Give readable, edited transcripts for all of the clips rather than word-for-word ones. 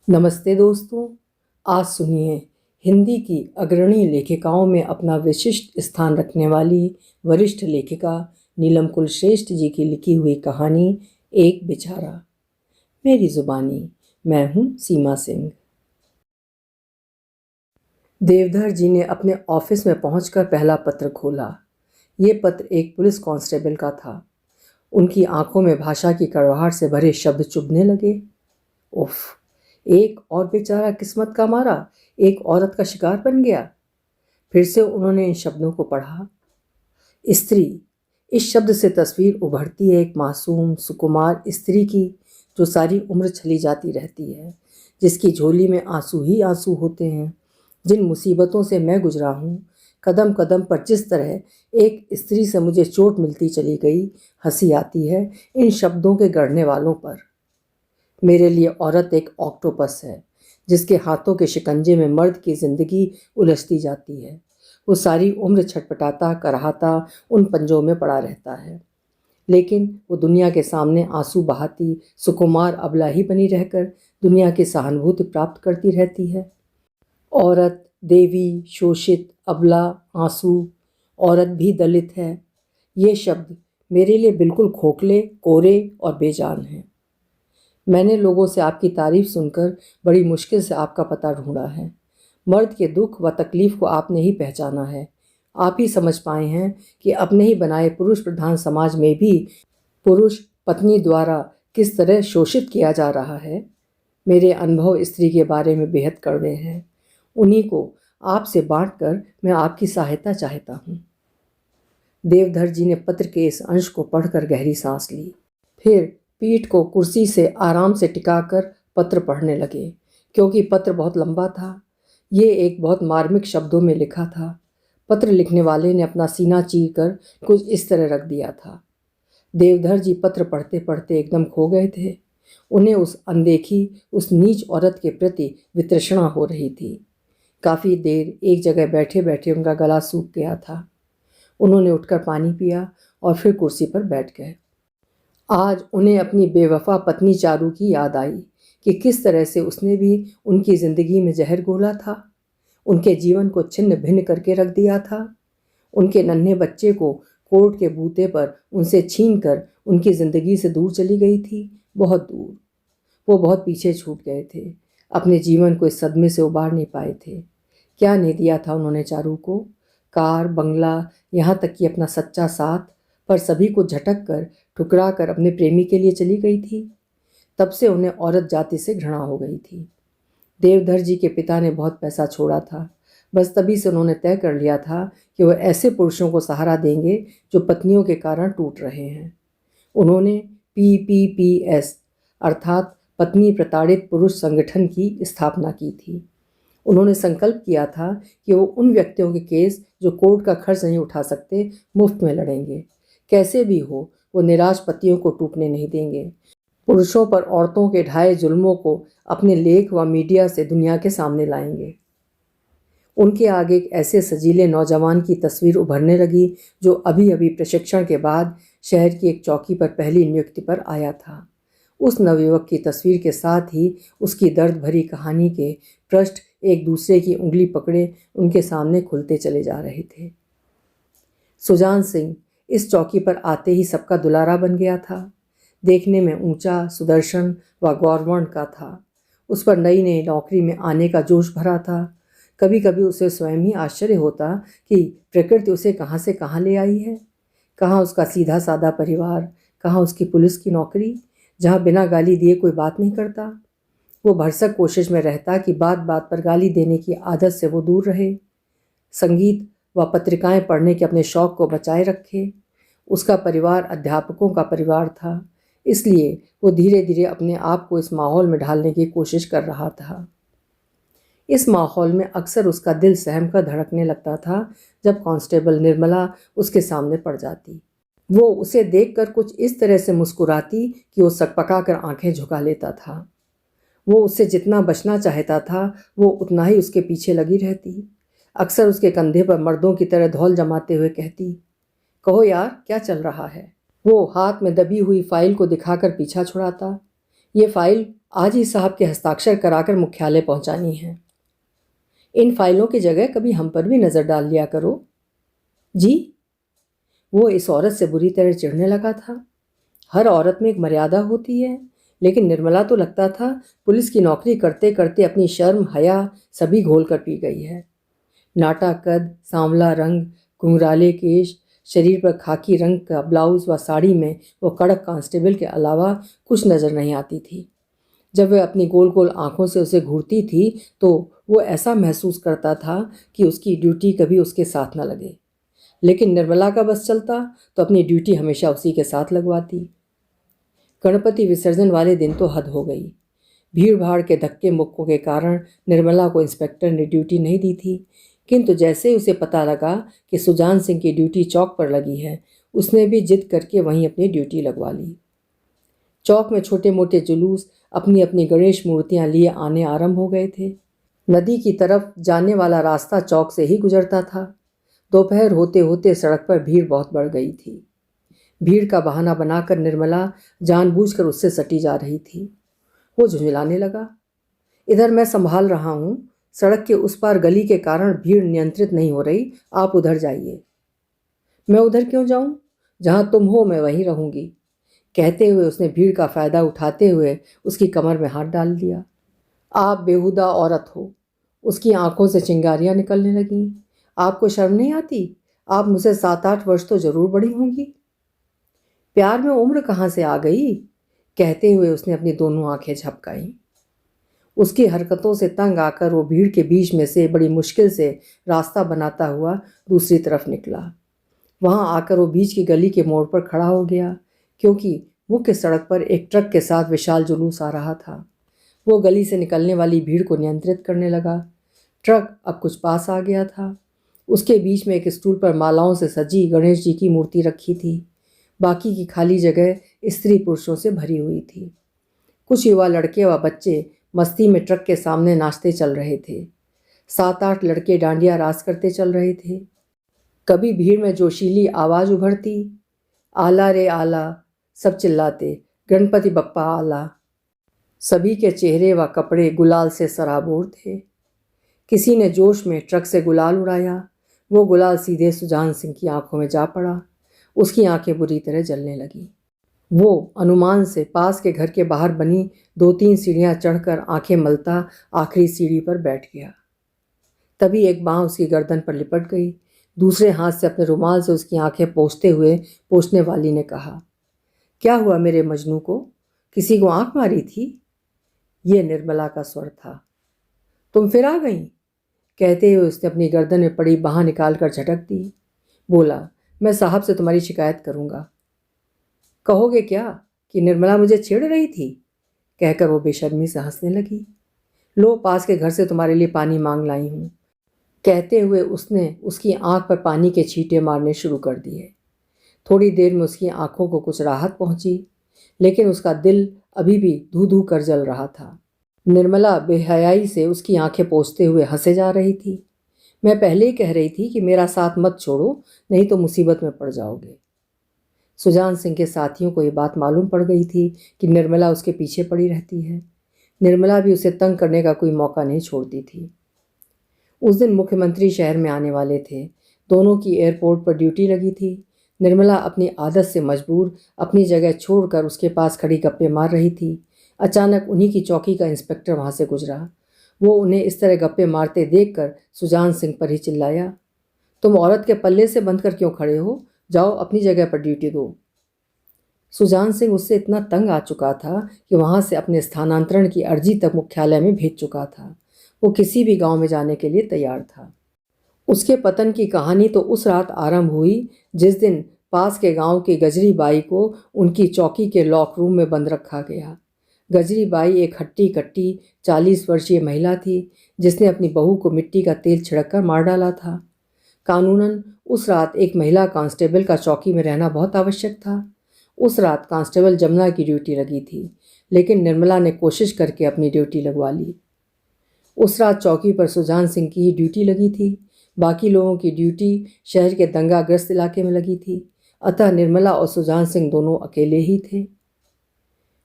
नमस्ते दोस्तों। आज सुनिए हिंदी की अग्रणी लेखिकाओं में अपना विशिष्ट स्थान रखने वाली वरिष्ठ लेखिका नीलम कुलश्रेष्ठ जी की लिखी हुई कहानी एक बेचारा। मेरी जुबानी। मैं हूँ सीमा सिंह। देवधर जी ने अपने ऑफिस में पहुंचकर पहला पत्र खोला। ये पत्र एक पुलिस कांस्टेबल का था। उनकी आंखों में भाषा की कड़वाहट से भरे शब्द चुभने लगे। उफ, एक और बेचारा किस्मत का मारा एक औरत का शिकार बन गया। फिर से उन्होंने इन शब्दों को पढ़ा। स्त्री, इस शब्द से तस्वीर उभरती है एक मासूम सुकुमार स्त्री की, जो सारी उम्र छली जाती रहती है, जिसकी झोली में आंसू ही आंसू होते हैं। जिन मुसीबतों से मैं गुजरा हूँ, कदम कदम पर जिस तरह एक स्त्री से मुझे चोट मिलती चली गई, हंसी आती है इन शब्दों के गढ़ने वालों पर। मेरे लिए औरत एक ऑक्टोपस है, जिसके हाथों के शिकंजे में मर्द की जिंदगी उलझती जाती है। वो सारी उम्र छटपटाता कराहता उन पंजों में पड़ा रहता है, लेकिन वो दुनिया के सामने आंसू बहाती सुकुमार अबला ही बनी रहकर दुनिया की सहानुभूति प्राप्त करती रहती है। औरत, देवी, शोषित, अबला, आंसू, औरत भी दलित है, ये शब्द मेरे लिए बिल्कुल खोखले, कोरे और बेजान हैं। मैंने लोगों से आपकी तारीफ सुनकर बड़ी मुश्किल से आपका पता ढूंढा है। मर्द के दुख व तकलीफ को आपने ही पहचाना है। आप ही समझ पाए हैं कि अपने ही बनाए पुरुष प्रधान समाज में भी पुरुष पत्नी द्वारा किस तरह शोषित किया जा रहा है। मेरे अनुभव स्त्री के बारे में बेहद कड़वे हैं। उन्हीं को आपसे बांटकर मैं आपकी सहायता चाहता हूँ। देवधर जी ने पत्र के इस अंश को पढ़कर गहरी सांस ली। फिर पीठ को कुर्सी से आराम से टिकाकर पत्र पढ़ने लगे, क्योंकि पत्र बहुत लंबा था। ये एक बहुत मार्मिक शब्दों में लिखा था। पत्र लिखने वाले ने अपना सीना चीर कर कुछ इस तरह रख दिया था। देवधर जी पत्र पढ़ते पढ़ते एकदम खो गए थे। उन्हें उस अनदेखी, उस नीच औरत के प्रति वितृष्णा हो रही थी। काफ़ी देर एक जगह बैठे बैठे उनका गला सूख गया था। उन्होंने उठकर पानी पिया और फिर कुर्सी पर बैठ गए। आज उन्हें अपनी बेवफा पत्नी चारू की याद आई कि किस तरह से उसने भी उनकी ज़िंदगी में जहर घोला था, उनके जीवन को छिन्न भिन्न करके रख दिया था। उनके नन्हे बच्चे को कोर्ट के बूते पर उनसे छीन कर उनकी ज़िंदगी से दूर चली गई थी, बहुत दूर। वो बहुत पीछे छूट गए थे, अपने जीवन को इस सदमे से उबार नहीं पाए थे। क्या नहीं दिया था उन्होंने चारू को, कार, बंगला, यहाँ तक कि अपना सच्चा साथ, पर सभी को झटक कर ठुकरा कर अपने प्रेमी के लिए चली गई थी। तब से उन्हें औरत जाति से घृणा हो गई थी। देवधर जी के पिता ने बहुत पैसा छोड़ा था, बस तभी से उन्होंने तय कर लिया था कि वह ऐसे पुरुषों को सहारा देंगे जो पत्नियों के कारण टूट रहे हैं। उन्होंने PPPS अर्थात पत्नी प्रताड़ित पुरुष संगठन की स्थापना की थी। उन्होंने संकल्प किया था कि वो उन व्यक्तियों के केस जो कोर्ट का खर्च नहीं उठा सकते मुफ्त में लड़ेंगे। कैसे भी हो, वो निराश पतियों को टूटने नहीं देंगे। पुरुषों पर औरतों के ढाए जुल्मों को अपने लेख व मीडिया से दुनिया के सामने लाएंगे। उनके आगे एक ऐसे सजीले नौजवान की तस्वीर उभरने लगी जो अभी अभी प्रशिक्षण के बाद शहर की एक चौकी पर पहली नियुक्ति पर आया था। उस नवयुवक की तस्वीर के साथ ही उसकी दर्द भरी कहानी के पृष्ठ एक दूसरे की उंगली पकड़े उनके सामने खुलते चले जा रहे थे। सुजान सिंह इस चौकी पर आते ही सबका दुलारा बन गया था। देखने में ऊंचा, सुदर्शन व गौरवर्ण का था। उस पर नई नई नौकरी में आने का जोश भरा था। कभी कभी उसे स्वयं ही आश्चर्य होता कि प्रकृति उसे कहाँ से कहाँ ले आई है। कहाँ उसका सीधा साधा परिवार, कहाँ उसकी पुलिस की नौकरी, जहाँ बिना गाली दिए कोई बात नहीं करता। वो भरसक कोशिश में रहता कि बात बात पर गाली देने की आदत से वो दूर रहे, संगीत व पत्रिकाएं पढ़ने के अपने शौक़ को बचाए रखे। उसका परिवार अध्यापकों का परिवार था, इसलिए वो धीरे धीरे अपने आप को इस माहौल में ढालने की कोशिश कर रहा था। इस माहौल में अक्सर उसका दिल सहम कर धड़कने लगता था जब कांस्टेबल निर्मला उसके सामने पड़ जाती। वो उसे देखकर कुछ इस तरह से मुस्कुराती कि वो सकपका कर आंखें झुका लेता था। वो उससे जितना बचना चाहता था वो उतना ही उसके पीछे लगी रहती। अक्सर उसके कंधे पर मर्दों की तरह धौल जमाते हुए कहती, कहो यार क्या चल रहा है। वो हाथ में दबी हुई फाइल को दिखाकर पीछा छुड़ाता। ये फाइल आज ही साहब के हस्ताक्षर कराकर मुख्यालय पहुंचानी है। इन फाइलों की जगह कभी हम पर भी नज़र डाल लिया करो। जी। वो इस औरत से बुरी तरह चिढ़ने लगा था। हर औरत में एक मर्यादा होती है, लेकिन निर्मला तो लगता था पुलिस की नौकरी करते करते अपनी शर्म हया सभी घोल कर पी गई है। नाटा कद, सांवला रंग, घुंघराले केश, शरीर पर खाकी रंग का ब्लाउज व साड़ी में वो कड़क कांस्टेबल के अलावा कुछ नज़र नहीं आती थी। जब वह अपनी गोल गोल आंखों से उसे घूरती थी तो वो ऐसा महसूस करता था कि उसकी ड्यूटी कभी उसके साथ न लगे। लेकिन निर्मला का बस चलता तो अपनी ड्यूटी हमेशा उसी के साथ लगवाती। गणपति विसर्जन वाले दिन तो हद हो गई। भीड़ भाड़ के धक्के मुक्कों के कारण निर्मला को इंस्पेक्टर ने ड्यूटी नहीं दी थी, किंतु जैसे ही उसे पता लगा कि सुजान सिंह की ड्यूटी चौक पर लगी है, उसने भी जिद करके वहीं अपनी ड्यूटी लगवा ली। चौक में छोटे मोटे जुलूस अपनी अपनी गणेश मूर्तियां लिए आने आरंभ हो गए थे। नदी की तरफ जाने वाला रास्ता चौक से ही गुजरता था। दोपहर होते होते सड़क पर भीड़ बहुत बढ़ गई थी। भीड़ का बहाना बनाकर निर्मला जानबूझकर उससे सटी जा रही थी। वो झुंझलाने लगा, इधर मैं संभाल रहा हूँ, सड़क के उस पार गली के कारण भीड़ नियंत्रित नहीं हो रही, आप उधर जाइए। मैं उधर क्यों जाऊँ? जहाँ तुम हो मैं वहीं रहूँगी। कहते हुए उसने भीड़ का फ़ायदा उठाते हुए उसकी कमर में हाथ डाल दिया। आप बेहुदा औरत हो। उसकी आंखों से चिंगारियाँ निकलने लगीं। आपको शर्म नहीं आती? आप मुझसे 7-8 वर्ष तो जरूर बड़ी होंगी। प्यार में उम्र कहाँ से आ गई? कहते हुए उसने अपनी दोनों आंखें झपकाईं। उसकी हरकतों से तंग आकर वो भीड़ के बीच में से बड़ी मुश्किल से रास्ता बनाता हुआ दूसरी तरफ निकला। वहां आकर वो बीच की गली के मोड़ पर खड़ा हो गया, क्योंकि मुख्य सड़क पर एक ट्रक के साथ विशाल जुलूस आ रहा था। वो गली से निकलने वाली भीड़ को नियंत्रित करने लगा। ट्रक अब कुछ पास आ गया था। उसके बीच में एक स्टूल पर मालाओं से सजी गणेश जी की मूर्ति रखी थी। बाकी की खाली जगह स्त्री पुरुषों से भरी हुई थी। कुछ युवा लड़के व बच्चे मस्ती में ट्रक के सामने नाचते चल रहे थे। 7-8 लड़के डांडिया रास करते चल रहे थे। कभी भीड़ में जोशीली आवाज़ उभरती, आला रे आला, सब चिल्लाते, गणपति बप्पा आला। सभी के चेहरे व कपड़े गुलाल से सराबोर थे। किसी ने जोश में ट्रक से गुलाल उड़ाया। वो गुलाल सीधे सुजान सिंह की आंखों में जा पड़ा। उसकी आंखें बुरी तरह जलने लगीं। वो अनुमान से पास के घर के बाहर बनी 2-3 सीढ़ियां चढ़कर आंखें मलता आखिरी सीढ़ी पर बैठ गया। तभी एक बांह उसकी गर्दन पर लिपट गई। दूसरे हाथ से अपने रुमाल से उसकी आंखें पोंछते हुए पोंछने वाली ने कहा, क्या हुआ मेरे मजनू को? किसी को आंख मारी थी? ये निर्मला का स्वर था। तुम फिर आ गई? कहते हुए उसने अपनी गर्दन में पड़ी बांह निकालकर झटक दी। बोला, मैं साहब से तुम्हारी शिकायत करूंगा। कहोगे क्या कि निर्मला मुझे छेड़ रही थी? कहकर वो बेशर्मी से हंसने लगी। लो, पास के घर से तुम्हारे लिए पानी मांग लाई हूँ। कहते हुए उसने उसकी आंख पर पानी के छींटे मारने शुरू कर दिए। थोड़ी देर में उसकी आंखों को कुछ राहत पहुंची, लेकिन उसका दिल अभी भी धू धू कर जल रहा था। निर्मला बेहयाई से उसकी आंखें पोंछते हुए हंसे जा रही थी। मैं पहले ही कह रही थी कि मेरा साथ मत छोड़ो, नहीं तो मुसीबत में पड़ जाओगे। सुजान सिंह के साथियों को ये बात मालूम पड़ गई थी कि निर्मला उसके पीछे पड़ी रहती है। निर्मला भी उसे तंग करने का कोई मौका नहीं छोड़ती थी। उस दिन मुख्यमंत्री शहर में आने वाले थे। दोनों की एयरपोर्ट पर ड्यूटी लगी थी। निर्मला अपनी आदत से मजबूर अपनी जगह छोड़कर उसके पास खड़ी गप्पे मार रही थी। अचानक उन्हीं की चौकी का इंस्पेक्टर वहां से गुजरा। वो उन्हें इस तरह गप्पे मारते देखकर सुजान सिंह पर ही चिल्लाया, तुम औरत के पल्ले से बंधकर क्यों खड़े हो? जाओ अपनी जगह पर ड्यूटी दो। सुजान सिंह उससे इतना तंग आ चुका था कि वहां से अपने स्थानांतरण की अर्जी तक मुख्यालय में भेज चुका था। वो किसी भी गांव में जाने के लिए तैयार था। उसके पतन की कहानी तो उस रात आरंभ हुई जिस दिन पास के गांव की गजरी बाई को उनकी चौकी के लॉक रूम में बंद रखा गया। गजरी बाई एक हट्टी कट्टी 40 वर्षीय महिला थी, जिसने अपनी बहू को मिट्टी का तेल छिड़ककर मार डाला था। कानूनन उस रात एक महिला कांस्टेबल का चौकी में रहना बहुत आवश्यक था। उस रात कांस्टेबल जमुना की ड्यूटी लगी थी, लेकिन निर्मला ने कोशिश करके अपनी ड्यूटी लगवा ली। उस रात चौकी पर सुजान सिंह की ही ड्यूटी लगी थी। बाकी लोगों की ड्यूटी शहर के दंगाग्रस्त इलाके में लगी थी। अतः निर्मला और सुजान सिंह दोनों अकेले ही थे।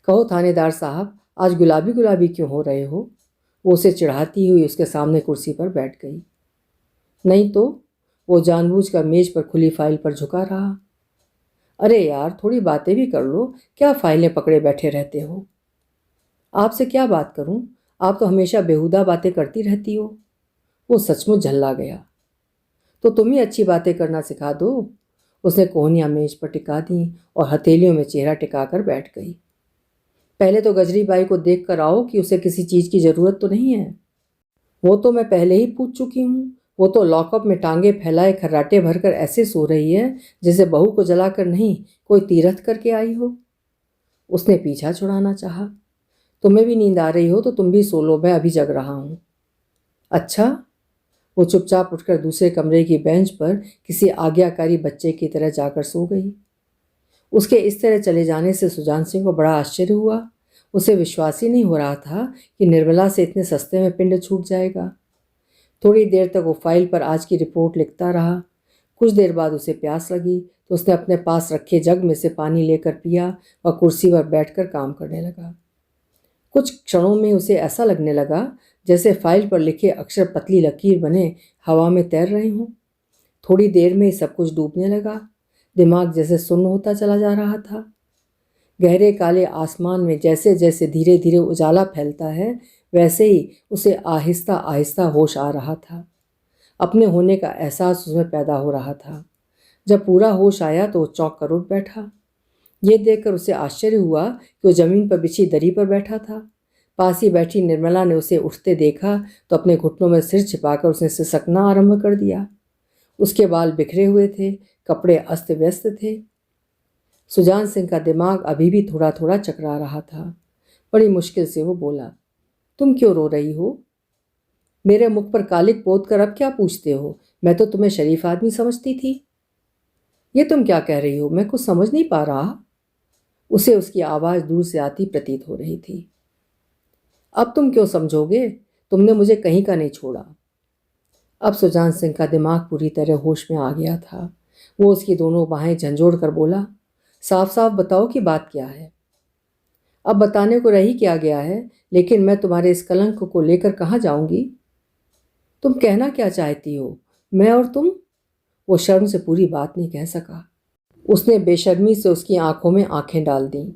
कहो थानेदार साहब, आज गुलाबी गुलाबी क्यों हो रहे हो? वो उसे चिढ़ाती हुई उसके सामने कुर्सी पर बैठ गई। नहीं तो, वो जानबूझकर मेज पर खुली फाइल पर झुका रहा। अरे यार, थोड़ी बातें भी कर लो, क्या फाइलें पकड़े बैठे रहते हो? आपसे क्या बात करूं? आप तो हमेशा बेहुदा बातें करती रहती हो। वो सचमुच झल्ला गया। तो तुम ही अच्छी बातें करना सिखा दो। उसने कोहनियाँ मेज पर टिका दी और हथेलियों में चेहरा टिकाकर बैठ गई। पहले तो गजरी बाई को देख कर आओ कि उसे किसी चीज़ की ज़रूरत तो नहीं है। वो तो मैं पहले ही पूछ चुकी हूँ। वो तो लॉकअप में टांगे फैलाए खर्राटे भरकर ऐसे सो रही है जैसे बहू को जलाकर नहीं, कोई तीरथ करके आई हो। उसने पीछा छुड़ाना चाहा। तुम्हें भी नींद आ रही हो तो तुम भी सो लो, मैं अभी जग रहा हूँ। अच्छा। वो चुपचाप उठकर दूसरे कमरे की बेंच पर किसी आज्ञाकारी बच्चे की तरह जाकर सो गई। उसके इस तरह चले जाने से सुजान सिंह को बड़ा आश्चर्य हुआ। उसे विश्वास ही नहीं हो रहा था कि निर्मला से इतने सस्ते में पिंड छूट जाएगा। थोड़ी देर तक वो फाइल पर आज की रिपोर्ट लिखता रहा। कुछ देर बाद उसे प्यास लगी तो उसने अपने पास रखे जग में से पानी लेकर पिया और कुर्सी पर बैठकर काम करने लगा। कुछ क्षणों में उसे ऐसा लगने लगा जैसे फाइल पर लिखे अक्षर पतली लकीर बने हवा में तैर रहे हों। थोड़ी देर में सब कुछ डूबने लगा। दिमाग जैसे सुन्न होता चला जा रहा था। गहरे काले आसमान में जैसे जैसे धीरे धीरे उजाला फैलता है, वैसे ही उसे आहिस्ता आहिस्ता होश आ रहा था। अपने होने का एहसास उसमें पैदा हो रहा था। जब पूरा होश आया तो वो चौंक कर उठ बैठा। ये देखकर उसे आश्चर्य हुआ कि वो जमीन पर बिछी दरी पर बैठा था। पास ही बैठी निर्मला ने उसे उठते देखा तो अपने घुटनों में सिर छिपाकर उसने सिसकना आरंभ कर दिया। उसके बाल बिखरे हुए थे, कपड़े अस्त व्यस्त थे। सुजान सिंह का दिमाग अभी भी थोड़ा थोड़ा चकरा रहा था। बड़ी मुश्किल से वो बोला, तुम क्यों रो रही हो? मेरे मुख पर कालिक पोत कर अब क्या पूछते हो? मैं तो तुम्हें शरीफ आदमी समझती थी। ये तुम क्या कह रही हो? मैं कुछ समझ नहीं पा रहा। उसे उसकी आवाज़ दूर से आती प्रतीत हो रही थी। अब तुम क्यों समझोगे? तुमने मुझे कहीं का नहीं छोड़ा। अब सुजान सिंह का दिमाग पूरी तरह होश में आ गया था। वो उसकी दोनों बाहें झंझोड़ कर बोला, साफ साफ बताओ कि बात क्या है। अब बताने को रही क्या गया है, लेकिन मैं तुम्हारे इस कलंक को लेकर कहाँ जाऊंगी? तुम कहना क्या चाहती हो? मैं और तुम? वो शर्म से पूरी बात नहीं कह सका। उसने बेशर्मी से उसकी आंखों में आंखें डाल दी।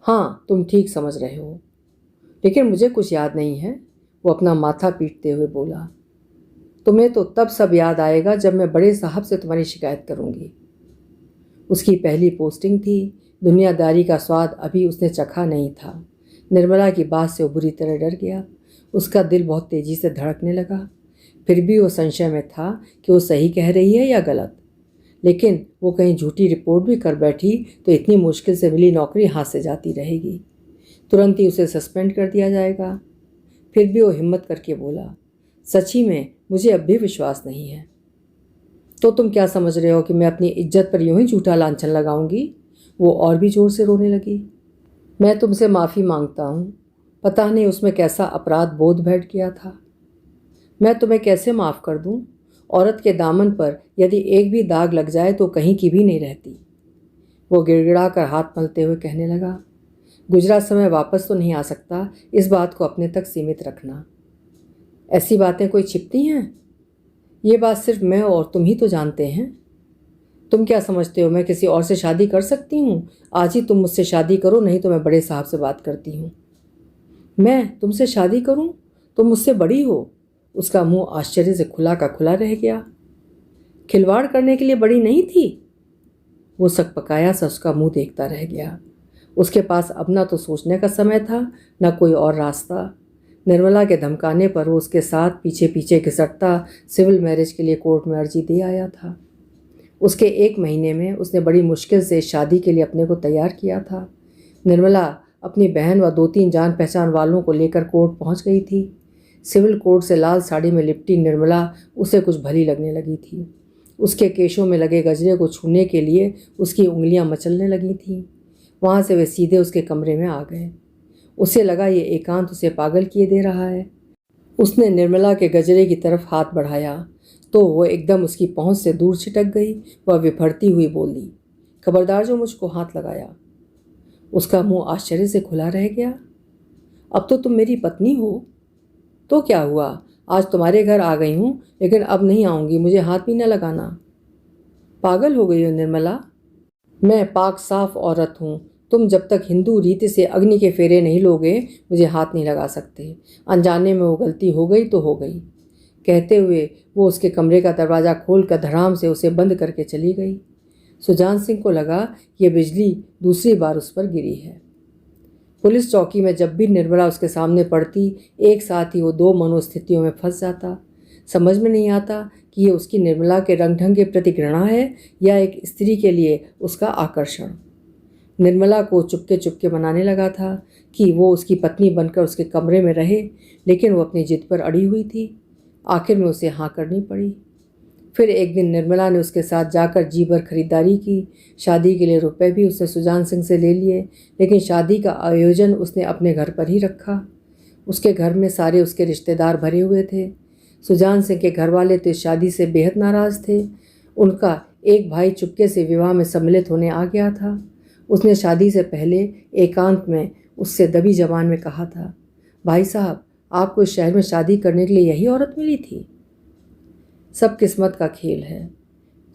हाँ, तुम ठीक समझ रहे हो, लेकिन मुझे कुछ याद नहीं है। वो अपना माथा पीटते हुए बोला, तुम्हें तो तब सब याद आएगा जब मैं बड़े साहब से तुम्हारी शिकायत करूंगी। उसकी पहली पोस्टिंग थी। दुनियादारी का स्वाद अभी उसने चखा नहीं था। निर्मला की बात से वो बुरी तरह डर गया। उसका दिल बहुत तेजी से धड़कने लगा। फिर भी वो संशय में था कि वो सही कह रही है या गलत। लेकिन वो कहीं झूठी रिपोर्ट भी कर बैठी तो इतनी मुश्किल से मिली नौकरी हाथ से जाती रहेगी। तुरंत ही उसे सस्पेंड कर दिया जाएगा। फिर भी वो हिम्मत करके बोला, सच्ची में मुझे अब भी विश्वास नहीं है। तो तुम क्या समझ रहे हो कि मैं अपनी इज्जत पर यूं ही झूठा लांछन लगाऊंगी? वो और भी जोर से रोने लगी। मैं तुमसे माफ़ी मांगता हूँ। पता नहीं उसमें कैसा अपराध बोध बैठ गया था। मैं तुम्हें कैसे माफ़ कर दूँ? औरत के दामन पर यदि एक भी दाग लग जाए तो कहीं की भी नहीं रहती। वो गिड़गिड़ा कर हाथ मलते हुए कहने लगा, गुजरा समय वापस तो नहीं आ सकता, इस बात को अपने तक सीमित रखना। ऐसी बातें कोई छिपती हैं? ये बात सिर्फ मैं और तुम ही तो जानते हैं। तुम क्या समझते हो मैं किसी और से शादी कर सकती हूँ? आज ही तुम मुझसे शादी करो, नहीं तो मैं बड़े साहब से बात करती हूँ। मैं तुमसे शादी करूँ? तुम मुझसे बड़ी हो? उसका मुंह आश्चर्य से खुला का खुला रह गया। खिलवाड़ करने के लिए बड़ी नहीं थी? वो सकपकाया सा उसका मुंह देखता रह गया। उसके पास अब ना तो सोचने का समय था, न कोई और रास्ता। निर्मला के धमकाने पर वो उसके साथ पीछे पीछे घिसटता सिविल मैरिज के लिए कोर्ट में अर्जी दे आया था। उसके 1 महीने में उसने बड़ी मुश्किल से शादी के लिए अपने को तैयार किया था। निर्मला अपनी बहन व 2-3 जान पहचान वालों को लेकर कोर्ट पहुंच गई थी। सिविल कोर्ट से लाल साड़ी में लिपटी निर्मला उसे कुछ भली लगने लगी थी। उसके केशों में लगे गजरे को छूने के लिए उसकी उंगलियां मचलने लगी थीं। वहाँ से वे सीधे उसके कमरे में आ गए। उसे लगा ये एकांत उसे पागल किए दे रहा है। उसने निर्मला के गजरे की तरफ हाथ बढ़ाया तो वो एकदम उसकी पहुंच से दूर छिटक गई। वह विफरती हुई बोली, खबरदार जो मुझको हाथ लगाया। उसका मुंह आश्चर्य से खुला रह गया। अब तो तुम मेरी पत्नी हो। तो क्या हुआ, आज तुम्हारे घर आ गई हूँ, लेकिन अब नहीं आऊँगी, मुझे हाथ भी न लगाना। पागल हो गई हो निर्मला? मैं पाक साफ औरत हूँ। तुम जब तक हिंदू रीति से अग्नि के फेरे नहीं लोगे, मुझे हाथ नहीं लगा सकते। अनजाने में वो गलती हो गई तो हो गई। कहते हुए वो उसके कमरे का दरवाज़ा खोल कर धड़ाम से उसे बंद करके चली गई। सुजान सिंह को लगा कि यह बिजली दूसरी बार उस पर गिरी है। पुलिस चौकी में जब भी निर्मला उसके सामने पड़ती, एक साथ ही वो दो मनोस्थितियों में फंस जाता। समझ में नहीं आता कि ये उसकी निर्मला के रंग ढंग के प्रति घृणा है या एक स्त्री के लिए उसका आकर्षण। निर्मला को चुपके चुपके मनाने लगा था कि वो उसकी पत्नी बनकर उसके कमरे में रहे, लेकिन वो अपनी जिद पर अड़ी हुई थी। आखिर में उसे हाँ करनी पड़ी। फिर एक दिन निर्मला ने उसके साथ जाकर जी भर खरीदारी की। शादी के लिए रुपए भी उसने सुजान सिंह से ले लिए, लेकिन शादी का आयोजन उसने अपने घर पर ही रखा। उसके घर में सारे उसके रिश्तेदार भरे हुए थे। सुजान सिंह के घर वाले तो इस शादी से बेहद नाराज़ थे। उनका एक भाई चुपके से विवाह में सम्मिलित होने आ गया था। उसने शादी से पहले एकांत में उससे दबी जबान में कहा था, भाई साहब, आपको इस शहर में शादी करने के लिए यही औरत मिली थी? सब किस्मत का खेल है।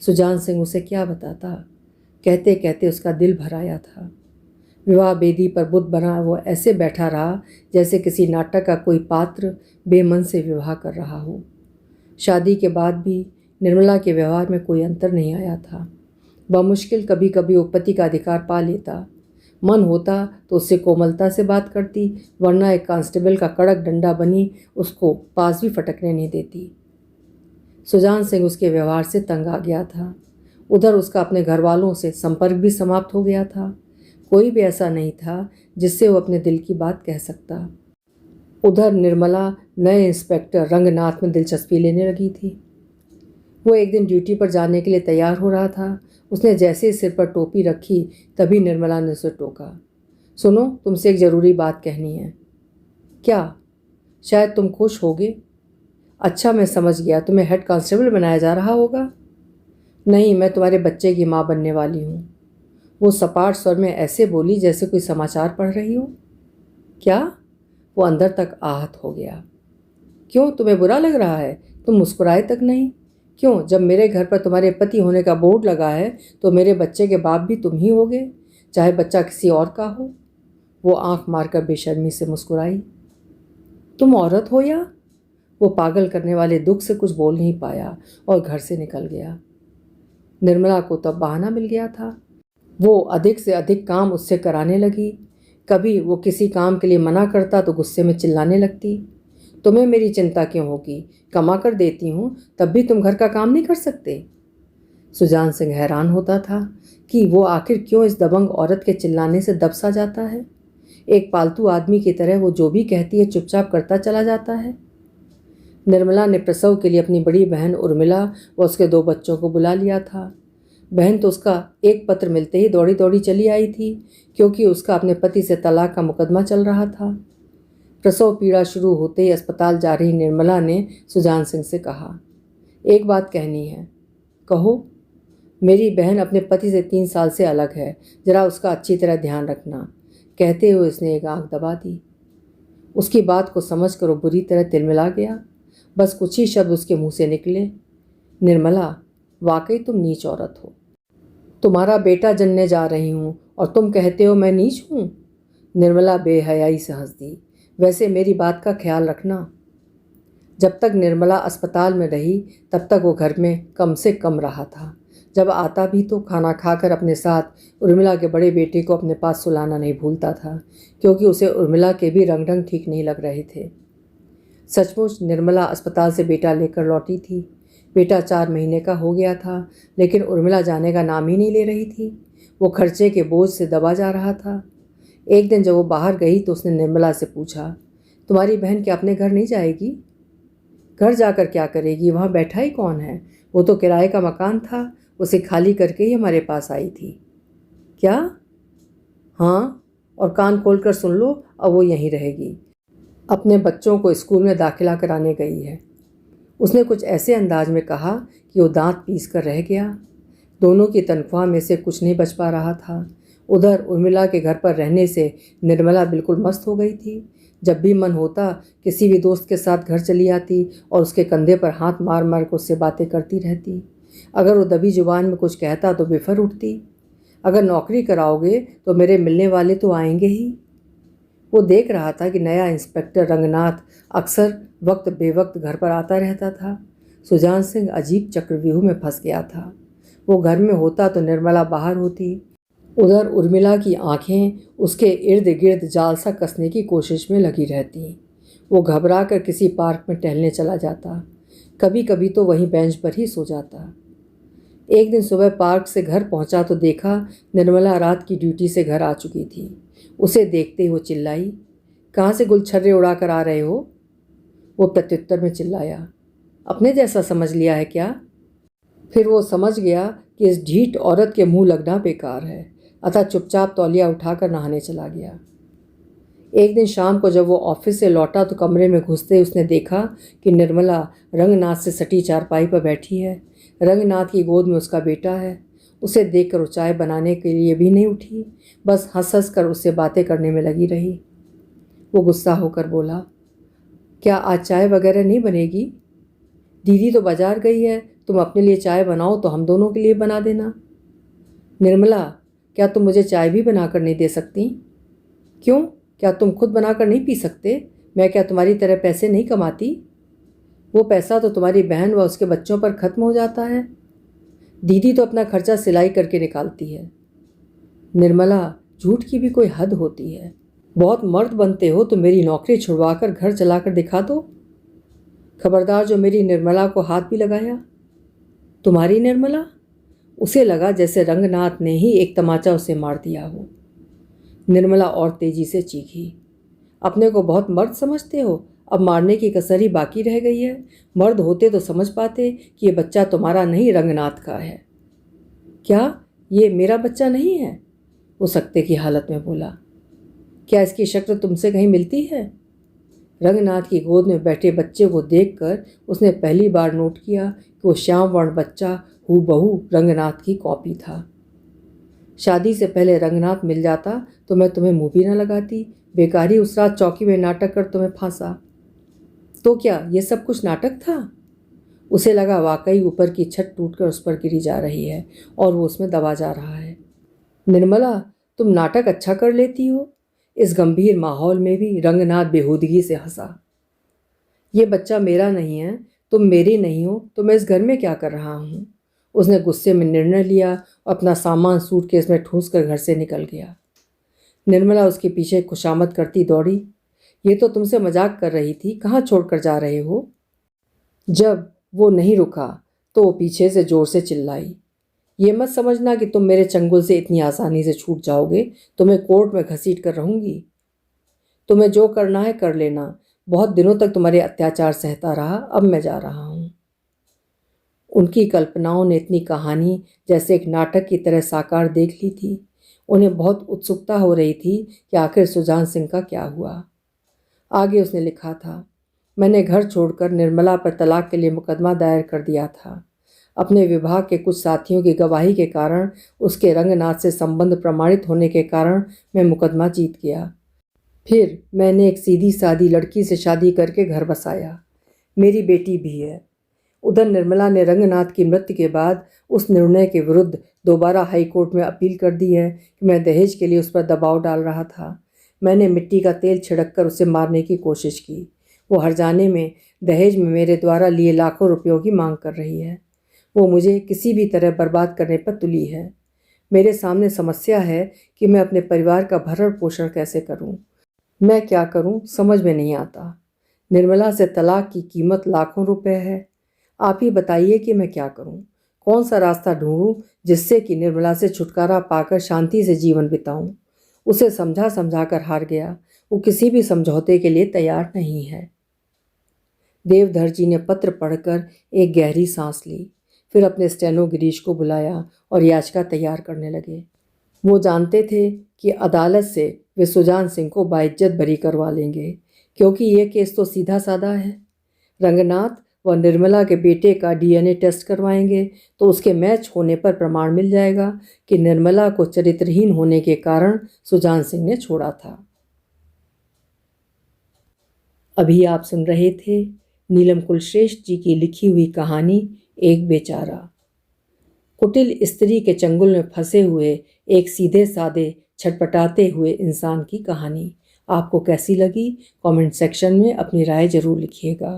सुजान सिंह उसे क्या बताता। कहते कहते उसका दिल भर आया था। विवाह बेदी पर बुत बना वो ऐसे बैठा रहा जैसे किसी नाटक का कोई पात्र बेमन से विवाह कर रहा हो। शादी के बाद भी निर्मला के व्यवहार में कोई अंतर नहीं आया था। बमुश्किल कभी कभी वो पति का अधिकार पा लेता। मन होता तो उससे कोमलता से बात करती, वरना एक कांस्टेबल का कड़क डंडा बनी उसको पास भी फटकने नहीं देती। सुजान सिंह उसके व्यवहार से तंग आ गया था। उधर उसका अपने घर वालों से संपर्क भी समाप्त हो गया था। कोई भी ऐसा नहीं था जिससे वो अपने दिल की बात कह सकता। उधर निर्मला नए इंस्पेक्टर रंगनाथ में दिलचस्पी लेने लगी थी। वो एक दिन ड्यूटी पर जाने के लिए तैयार हो रहा था। उसने जैसे ही सिर पर टोपी रखी, तभी निर्मला ने उसे टोका। सुनो, तुमसे एक ज़रूरी बात कहनी है। क्या? शायद तुम खुश होगे। अच्छा, मैं समझ गया, तुम्हें हेड कांस्टेबल बनाया जा रहा होगा। नहीं, मैं तुम्हारे बच्चे की माँ बनने वाली हूँ। वो सपाट स्वर में ऐसे बोली जैसे कोई समाचार पढ़ रही हो। क्या? वो अंदर तक आहत हो गया। क्यों, तुम्हें बुरा लग रहा है? तुम मुस्कुराए तक नहीं। क्यों? जब मेरे घर पर तुम्हारे पति होने का बोर्ड लगा है तो मेरे बच्चे के बाप भी तुम ही होगे, चाहे बच्चा किसी और का हो। वो आंख मारकर बेशर्मी से मुस्कुराई। तुम औरत हो या? वो पागल करने वाले दुख से कुछ बोल नहीं पाया और घर से निकल गया। निर्मला को तब बहाना मिल गया था। वो अधिक से अधिक काम उससे कराने लगी। कभी वो किसी काम के लिए मना करता तो गुस्से में चिल्लाने लगती। तुम्हें मेरी चिंता क्यों होगी? कमा कर देती हूँ, तब भी तुम घर का काम नहीं कर सकते। सुजान सिंह हैरान होता था कि वो आखिर क्यों इस दबंग औरत के चिल्लाने से दब सा जाता है। एक पालतू आदमी की तरह वो जो भी कहती है चुपचाप करता चला जाता है। निर्मला ने प्रसव के लिए अपनी बड़ी बहन उर्मिला व उसके दो बच्चों को बुला लिया था। बहन तो उसका एक पत्र मिलते ही दौड़ी दौड़ी चली आई थी, क्योंकि उसका अपने पति से तलाक का मुकदमा चल रहा था। प्रसव पीड़ा शुरू होते ही अस्पताल जा रही निर्मला ने सुजान सिंह से कहा, एक बात कहनी है। कहो। मेरी बहन अपने पति से 3 साल से अलग है, जरा उसका अच्छी तरह ध्यान रखना। कहते हुए उसने एक आंख दबा दी। उसकी बात को समझकर वो बुरी तरह तिलमिला गया। बस कुछ ही शब्द उसके मुंह से निकले, निर्मला, वाकई तुम नीच औरत हो। तुम्हारा बेटा जनने जा रही हूँ और तुम कहते हो मैं नीच हूँ। निर्मला बेहयाई से हंस दी। वैसे मेरी बात का ख्याल रखना। जब तक निर्मला अस्पताल में रही तब तक वो घर में कम से कम रहा था। जब आता भी तो खाना खाकर अपने साथ उर्मिला के बड़े बेटे को अपने पास सुलाना नहीं भूलता था, क्योंकि उसे उर्मिला के भी रंग ढंग ठीक नहीं लग रहे थे। सचमुच निर्मला अस्पताल से बेटा लेकर लौटी थी। बेटा 4 महीने का हो गया था, लेकिन उर्मिला जाने का नाम ही नहीं ले रही थी। वो खर्चे के बोझ से दबा जा रहा था। एक दिन जब वो बाहर गई तो उसने निर्मला से पूछा, तुम्हारी बहन क्या अपने घर नहीं जाएगी? घर जाकर क्या करेगी? वहाँ बैठा ही कौन है? वो तो किराए का मकान था, उसे खाली करके ही हमारे पास आई थी। क्या? हाँ, और कान खोलकर सुन लो, अब वो यहीं रहेगी। अपने बच्चों को स्कूल में दाखिला कराने गई है। उसने कुछ ऐसे अंदाज में कहा कि वो दांत पीस कर रह गया। दोनों की तनख्वाह में से कुछ नहीं बच पा रहा था। उधर उर्मिला के घर पर रहने से निर्मला बिल्कुल मस्त हो गई थी। जब भी मन होता किसी भी दोस्त के साथ घर चली आती और उसके कंधे पर हाथ मार मार कर उससे बातें करती रहती। अगर वो दबी जुबान में कुछ कहता तो बेफर उठती। अगर नौकरी कराओगे तो मेरे मिलने वाले तो आएंगे ही। वो देख रहा था कि नया इंस्पेक्टर रंगनाथ अक्सर वक्त बेवक्त घर पर आता रहता था। सुजान सिंह अजीब चक्रव्यूह में फंस गया था। वो घर में होता तो निर्मला बाहर होती। उधर उर्मिला की आंखें उसके इर्द गिर्द जालसा कसने की कोशिश में लगी रहती। वो घबरा कर किसी पार्क में टहलने चला जाता। कभी कभी तो वहीं बेंच पर ही सो जाता। एक दिन सुबह पार्क से घर पहुंचा तो देखा निर्मला रात की ड्यूटी से घर आ चुकी थी। उसे देखते ही वो चिल्लाई, कहाँ से गुलछर्रे उड़ा कर आ रहे हो? वो प्रत्युत्तर में चिल्लाया, अपने जैसा समझ लिया है क्या? फिर वो समझ गया कि इस ढीठ औरत के मुंह लगना बेकार है, अतः चुपचाप तौलिया उठाकर नहाने चला गया। एक दिन शाम को जब वो ऑफिस से लौटा तो कमरे में घुसते ही उसने देखा कि निर्मला रंगनाथ से सटी चारपाई पर बैठी है। रंगनाथ की गोद में उसका बेटा है। उसे देखकर वो चाय बनाने के लिए भी नहीं उठी, बस हंस हंस कर उससे बातें करने में लगी रही। वो गुस्सा होकर बोला, क्या आज चाय वगैरह नहीं बनेगी? दीदी तो बाजार गई है, तुम अपने लिए चाय बनाओ तो हम दोनों के लिए बना देना। निर्मला, क्या तुम मुझे चाय भी बनाकर नहीं दे सकती? क्यों, क्या तुम खुद बनाकर नहीं पी सकते? मैं क्या तुम्हारी तरह पैसे नहीं कमाती? वो पैसा तो तुम्हारी बहन व उसके बच्चों पर खत्म हो जाता है। दीदी तो अपना खर्चा सिलाई करके निकालती है। निर्मला, झूठ की भी कोई हद होती है। बहुत मर्द बनते हो तो मेरी नौकरी छुड़वा कर घर चलाकर दिखा दो। खबरदार जो मेरी निर्मला को हाथ भी लगाया। तुम्हारी निर्मला? उसे लगा जैसे रंगनाथ ने ही एक तमाचा उसे मार दिया हो। निर्मला और तेजी से चीखी, अपने को बहुत मर्द समझते हो? अब मारने की कसर ही बाकी रह गई है। मर्द होते तो समझ पाते कि ये बच्चा तुम्हारा नहीं रंगनाथ का है। क्या ये मेरा बच्चा नहीं है? वो सकते की हालत में बोला। क्या इसकी शक्ल तुमसे कहीं मिलती है? रंगनाथ की गोद में बैठे बच्चे को देखकर उसने पहली बार नोट किया कि वो श्याम वर्ण बच्चा हूबहू रंगनाथ की कॉपी था। शादी से पहले रंगनाथ मिल जाता तो मैं तुम्हें मुंह भी न लगाती। बेकारी उस रात चौकी में नाटक कर तुम्हें फांसा। तो क्या ये सब कुछ नाटक था? उसे लगा वाकई ऊपर की छत टूटकर उस पर गिरी जा रही है और वो उसमें दबा जा रहा है। निर्मला, तुम नाटक अच्छा कर लेती हो। इस गंभीर माहौल में भी रंगनाथ बेहूदगी से हंसा। ये बच्चा मेरा नहीं है, तुम मेरी नहीं हो तो मैं इस घर में क्या कर रहा हूँ? उसने गुस्से में निर्णय लिया और अपना सामान सूटकेस में ठूंस कर घर से निकल गया। निर्मला उसके पीछे खुशामद करती दौड़ी। ये तो तुमसे मजाक कर रही थी, कहाँ छोड़कर जा रहे हो? जब वो नहीं रुका तो वो पीछे से जोर से चिल्लाई, ये मत समझना कि तुम मेरे चंगुल से इतनी आसानी से छूट जाओगे। तुम्हें कोर्ट में घसीट कर रहूंगी। तुम्हें जो करना है कर लेना। बहुत दिनों तक तुम्हारे अत्याचार सहता रहा, अब मैं जा रहा हूँ। उनकी कल्पनाओं ने इतनी कहानी जैसे एक नाटक की तरह साकार देख ली थी। उन्हें बहुत उत्सुकता हो रही थी कि आखिर सुजान सिंह का क्या हुआ। आगे उसने लिखा था, मैंने घर छोड़कर निर्मला पर तलाक के लिए मुकदमा दायर कर दिया था। अपने विभाग के कुछ साथियों की गवाही के कारण, उसके रंगनाथ से संबंध प्रमाणित होने के कारण मैं मुकदमा जीत गया। फिर मैंने एक सीधी सादी लड़की से शादी करके घर बसाया। मेरी बेटी भी है। उधर निर्मला ने रंगनाथ की मृत्यु के बाद उस निर्णय के विरुद्ध दोबारा हाई कोर्ट में अपील कर दी है कि मैं दहेज के लिए उस पर दबाव डाल रहा था। मैंने मिट्टी का तेल छिड़ककर उसे मारने की कोशिश की। वो हरजाने में दहेज में मेरे द्वारा लिए लाखों रुपयों की मांग कर रही है। वो मुझे किसी भी तरह बर्बाद करने पर तुली है। मेरे सामने समस्या है कि मैं अपने परिवार का भरण पोषण कैसे करूं। मैं क्या करूं समझ में नहीं आता। निर्मला से तलाक की कीमत लाखों रुपए है। आप ही बताइए कि मैं क्या करूं। कौन सा रास्ता ढूंढूं जिससे कि निर्मला से छुटकारा पाकर शांति से जीवन बिताऊं। उसे समझा समझा कर हार गया। वो किसी भी समझौते के लिए तैयार नहीं है। देवधर जी ने पत्र पढ़कर एक गहरी सांस ली। फिर अपने स्टेनो गिरीश को बुलाया और याचिका तैयार करने लगे। वो जानते थे कि अदालत से वे सुजान सिंह को बाइज्जत बरी करवा लेंगे, क्योंकि ये केस तो सीधा साधा है। रंगनाथ वह निर्मला के बेटे का डीएनए टेस्ट करवाएंगे तो उसके मैच होने पर प्रमाण मिल जाएगा कि निर्मला को चरित्रहीन होने के कारण सुजान सिंह ने छोड़ा था। अभी आप सुन रहे थे नीलम कुलश्रेष्ठ जी की लिखी हुई कहानी एक बेचारा। कुटिल स्त्री के चंगुल में फंसे हुए एक सीधे साधे छटपटाते हुए इंसान की कहानी आपको कैसी लगी? कमेंट सेक्शन में अपनी राय जरूर लिखिएगा।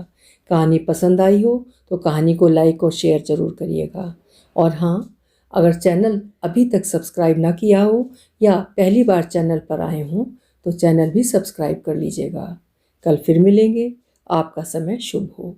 कहानी पसंद आई हो तो कहानी को लाइक और शेयर ज़रूर करिएगा। और हाँ, अगर चैनल अभी तक सब्सक्राइब ना किया हो या पहली बार चैनल पर आए हों तो चैनल भी सब्सक्राइब कर लीजिएगा। कल फिर मिलेंगे। आपका समय शुभ हो।